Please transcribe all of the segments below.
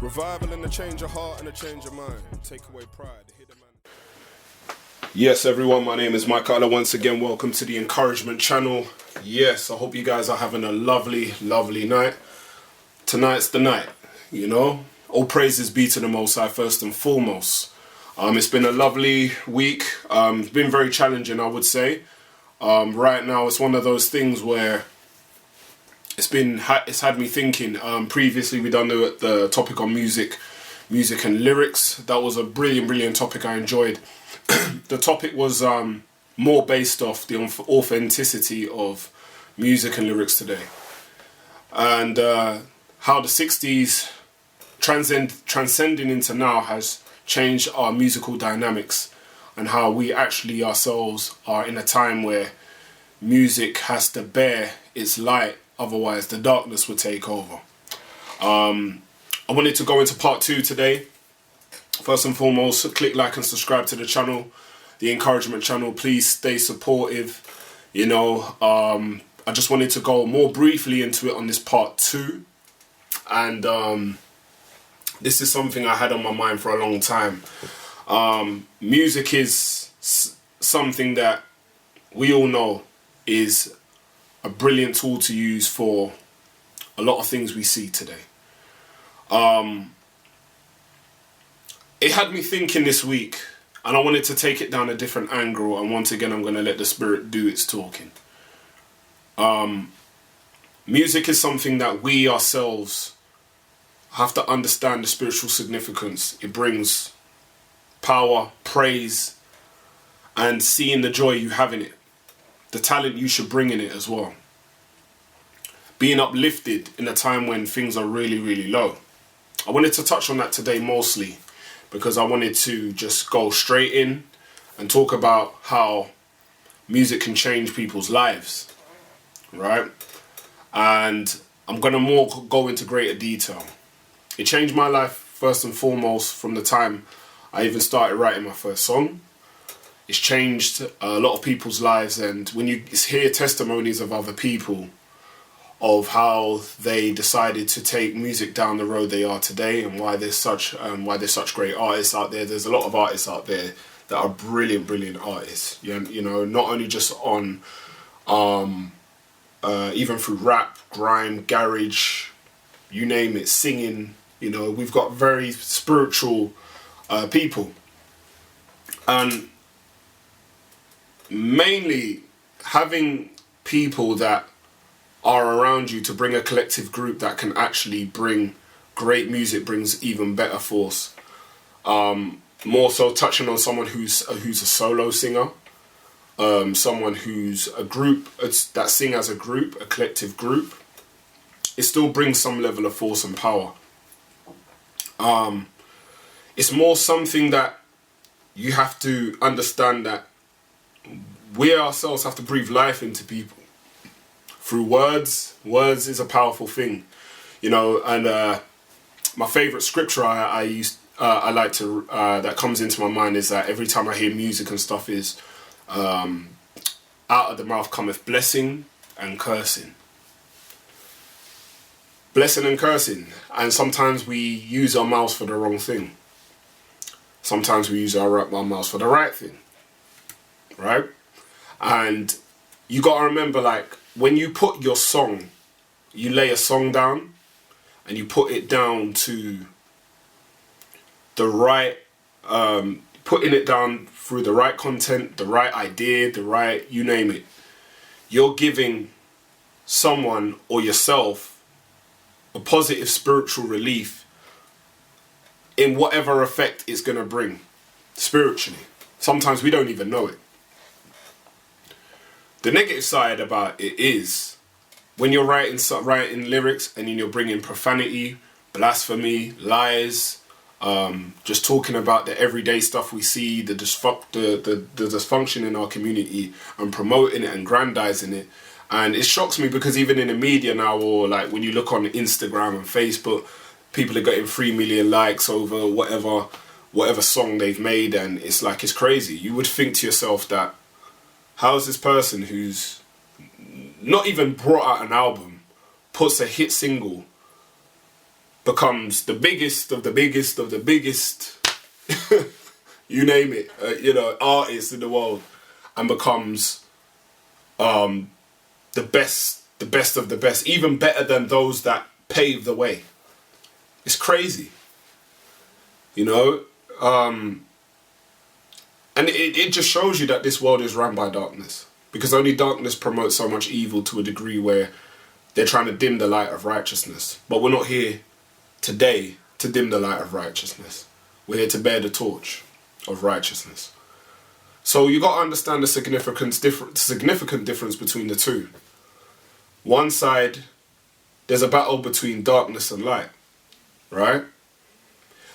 Revival and a change of heart and a change of mind. Take away pride. Hit the man. Yes, everyone, my name is Michalha. Once again, welcome to the Encouragement channel. Yes, I hope you guys are having a lovely, lovely night. Tonight's the night, you know. All praises be to the Most High first and foremost. It's been a lovely week. It's been very challenging, I would say. Right now, it's one of those things where it's had me thinking. Previously, we done the topic on music and lyrics. That was a brilliant topic. I enjoyed. The topic was more based off the authenticity of music and lyrics today, and how the 60s transcending into now has changed our musical dynamics, and how we actually ourselves are in a time where music has to bear its light, otherwise the darkness would take over. I wanted to go into part 2 today. First and foremost, click like and subscribe to the channel, the Encouragement channel. Please stay supportive. You know, I just wanted to go more briefly into it on this part 2. And this is something I had on my mind for a long time. Music is something that we all know is a brilliant tool to use for a lot of things we see today. It had me thinking this week, and I wanted to take it down a different angle, and once again I'm going to let the Spirit do its talking. Music is something that we ourselves have to understand the spiritual significance. It brings power, praise, and seeing the joy you have in it. The talent you should bring in it as well. Being uplifted in a time when things are really, really low. I wanted to touch on that today mostly because I wanted to just go straight in and talk about how music can change people's lives, right? And I'm going to more go into greater detail. It changed my life first and foremost from the time I even started writing my first song. It's changed a lot of people's lives, and when you hear testimonies of other people of how they decided to take music down the road they are today, and why there's such great artists out there. There's a lot of artists out there that are brilliant artists. You know, not only just on even through rap, grime, garage, you name it, singing. You know, we've got very spiritual people, and mainly having people that are around you to bring a collective group that can actually bring great music brings even better force. More so touching on someone who's a solo singer, someone who's a group that sing as a group, a collective group. It still brings some level of force and power. It's more something that you have to understand that we ourselves have to breathe life into people through words. Words is a powerful thing, you know. And my favorite scripture I like to that comes into my mind is that every time I hear music and stuff is out of the mouth cometh blessing and cursing. Blessing and cursing. And sometimes we use our mouths for the wrong thing. Sometimes we use our mouths for the right thing. Right? And you got to remember, like, when you put your song, you lay a song down and you put it down to the right, putting it down through the right content, the right idea, the right, you name it. You're giving someone or yourself a positive spiritual relief in whatever effect it's going to bring spiritually. Sometimes we don't even know it. The negative side about it is when you're writing lyrics and then you're bringing profanity, blasphemy, lies, just talking about the everyday stuff we see, the dysfunction in our community, and promoting it and grandizing it. And it shocks me because even in the media now, or like when you look on Instagram and Facebook, people are getting 3 million likes over whatever song they've made, and it's like, it's crazy. You would think to yourself that, how's this person who's not even brought out an album, puts a hit single, becomes the biggest of the biggest of the biggest, you name it, artist in the world, and becomes the best of the best, even better than those that paved the way. It's crazy, and it just shows you that this world is run by darkness, because only darkness promotes so much evil to a degree where they're trying to dim the light of righteousness. But we're not here today to dim the light of righteousness. We're here to bear the torch of righteousness. So you got to understand the significant difference between the two. One side, there's a battle between darkness and light, right?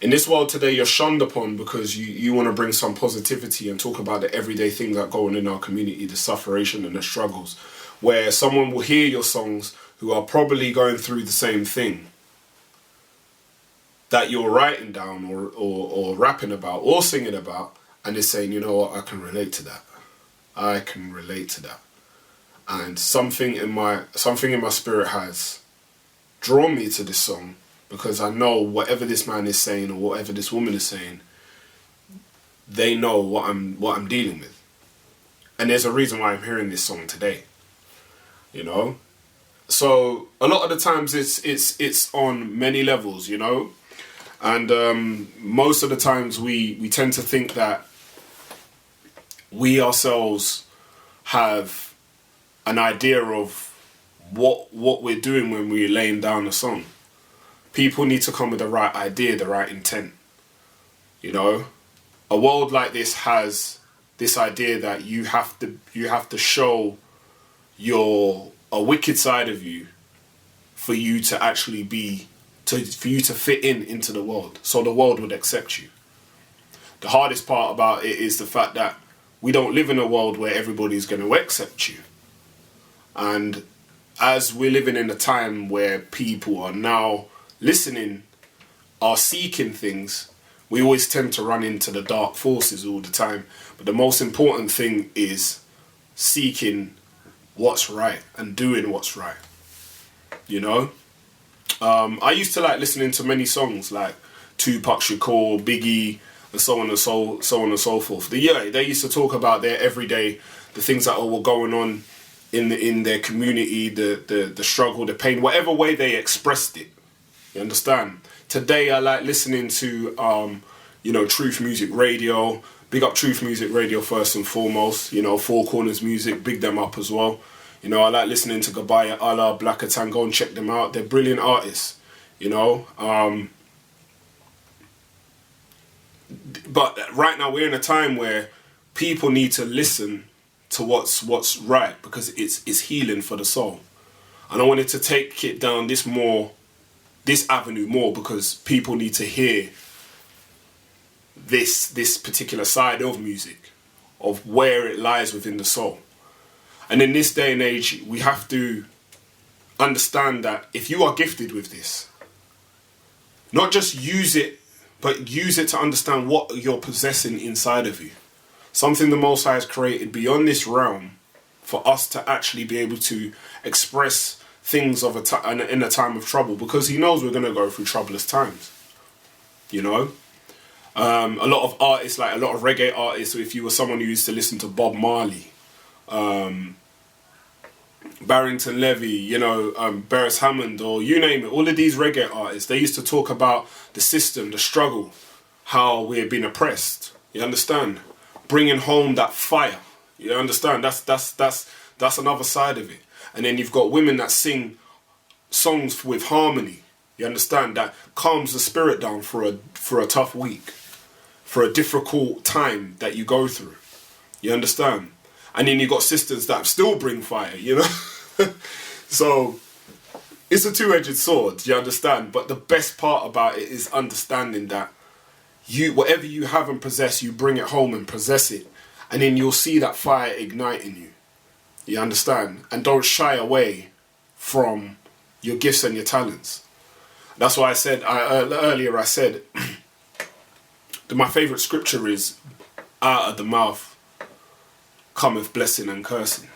In this world today, you're shunned upon because you want to bring some positivity and talk about the everyday things that go on in our community, the suffering and the struggles, where someone will hear your songs who are probably going through the same thing that you're writing down or rapping about or singing about, and they're saying, you know what, I can relate to that. I can relate to that. And something in my spirit has drawn me to this song, because I know whatever this man is saying or whatever this woman is saying, they know what I'm dealing with. And there's a reason why I'm hearing this song today. So a lot of the times it's on many levels, and most of the times we tend to think that we ourselves have an idea of what we're doing when we're laying down a song. People need to come with the right idea, the right intent. A world like this has this idea that you have to show a wicked side of you for you to actually for you to fit into the world, so the world would accept you. The hardest part about it is the fact that we don't live in a world where everybody's going to accept you. And as we're living in a time where people are now are seeking things, we always tend to run into the dark forces all the time. But the most important thing is seeking what's right and doing what's right. I used to like listening to many songs like Tupac Shakur, Biggie, and so on and so forth. They used to talk about their everyday, the things that were going on in their community, the struggle, the pain, whatever way they expressed it. You understand? Today I like listening to Truth Music Radio. Big up Truth Music Radio first and foremost. Four Corners Music, big them up as well. I like listening to Gabaya Allah, Black Tango, and check them out. They're brilliant artists. But right now we're in a time where people need to listen to what's right, because it's healing for the soul. And I wanted to take it down this avenue more, because people need to hear this particular side of music, of where it lies within the soul. And in this day and age, we have to understand that if you are gifted with this, not just use it, but use it to understand what you're possessing inside of you. Something the Most High has created beyond this realm for us to actually be able to express things in a time of trouble, because he knows we're going to go through troublous times. A lot of artists, like a lot of reggae artists, so if you were someone who used to listen to Bob Marley, Barrington Levy, Beres Hammond, or you name it, all of these reggae artists, they used to talk about the system, the struggle, how we're being oppressed. You understand? Bringing home that fire. You understand? That's another side of it. And then you've got women that sing songs with harmony. You understand? That calms the spirit down for a tough week, for a difficult time that you go through. You understand? And then you've got sisters that still bring fire, So it's a two-edged sword, you understand? But the best part about it is understanding that whatever you have and possess, you bring it home and possess it. And then you'll see that fire ignite in you. You understand? And don't shy away from your gifts and your talents. That's why I said, earlier I said, that my favourite scripture is, out of the mouth cometh blessing and cursing.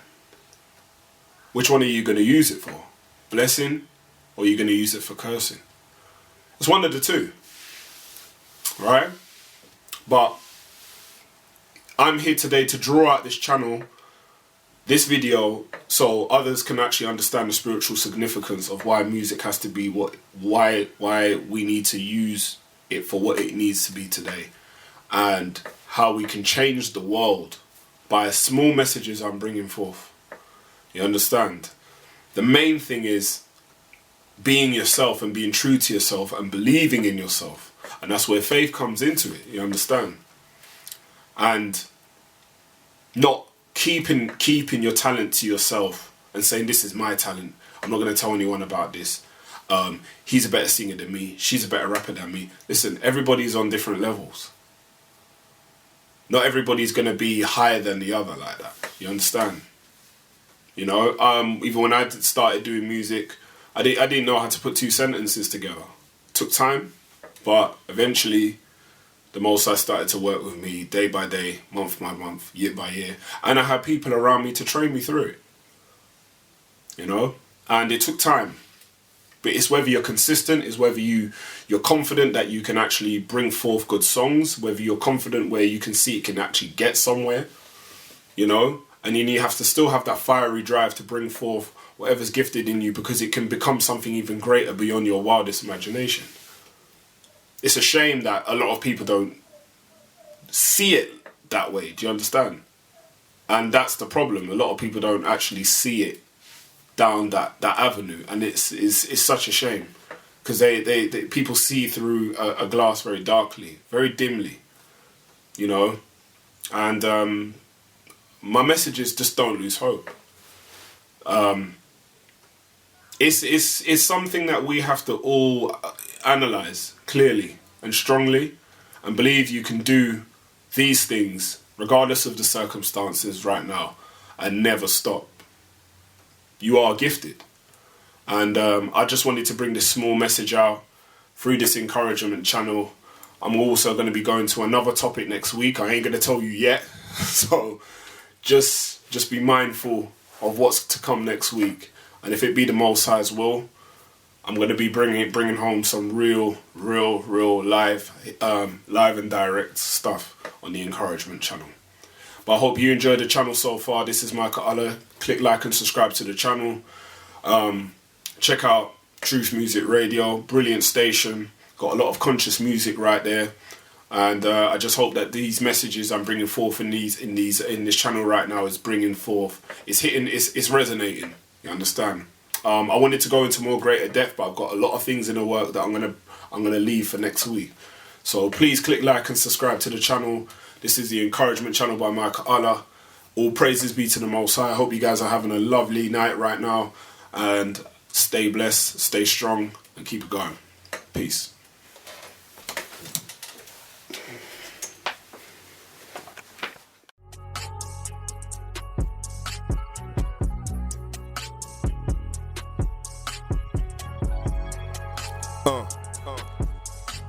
Which one are you going to use it for? Blessing, or are you going to use it for cursing? It's one of the two, right? But I'm here today to draw out this channel, this video, so others can actually understand the spiritual significance of why music has to be why we need to use it for what it needs to be today, and how we can change the world by small messages I'm bringing forth. You understand? The main thing is being yourself and being true to yourself and believing in yourself. And that's where faith comes into it, you understand? And not keeping your talent to yourself and saying, this is my talent, I'm not going to tell anyone about this. He's a better singer than me, she's a better rapper than me. Listen, everybody's on different levels. Not everybody's going to be higher than the other like that, you understand? You know, even when I started doing music, I didn't know how to put two sentences together. It took time, but eventually the Most High started to work with me day by day, month by month, year by year. And I had people around me to train me through it. You know? And it took time. But it's whether you're consistent, it's whether you're confident that you can actually bring forth good songs, whether you're confident where you can see it can actually get somewhere, you know? And then you have to still have that fiery drive to bring forth whatever's gifted in you, because it can become something even greater beyond your wildest imagination. It's a shame that a lot of people don't see it that way, do you understand? And that's the problem. A lot of people don't actually see it down that avenue, and it's such a shame, because they people see through a glass very darkly, very dimly, you know. And my message is just don't lose hope. It's something that we have to all analyze clearly and strongly, and believe you can do these things regardless of the circumstances right now and never stop. You are gifted. And I just wanted to bring this small message out through this encouragement channel. I'm also going to be going to another topic next week. I ain't going to tell you yet. So just be mindful of what's to come next week. And if it be the Most High's will, I'm going to be bringing home some real live and direct stuff on the Encouragement channel. But I hope you enjoyed the channel so far. This is Michalha. Click like and subscribe to the channel. Check out Truth Music Radio, brilliant station. Got a lot of conscious music right there. And I just hope that these messages I'm bringing forth in this channel right now is bringing forth. It's resonating. You understand? I wanted to go into more greater depth, but I've got a lot of things in the work that I'm gonna leave for next week. So please click like and subscribe to the channel. This is the Encouragement channel by Michalha. All praises be to the Most High. I hope you guys are having a lovely night right now, and stay blessed, stay strong, and keep it going. Peace.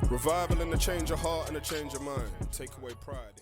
Revival and a change of heart and a change of mind. Take away pride.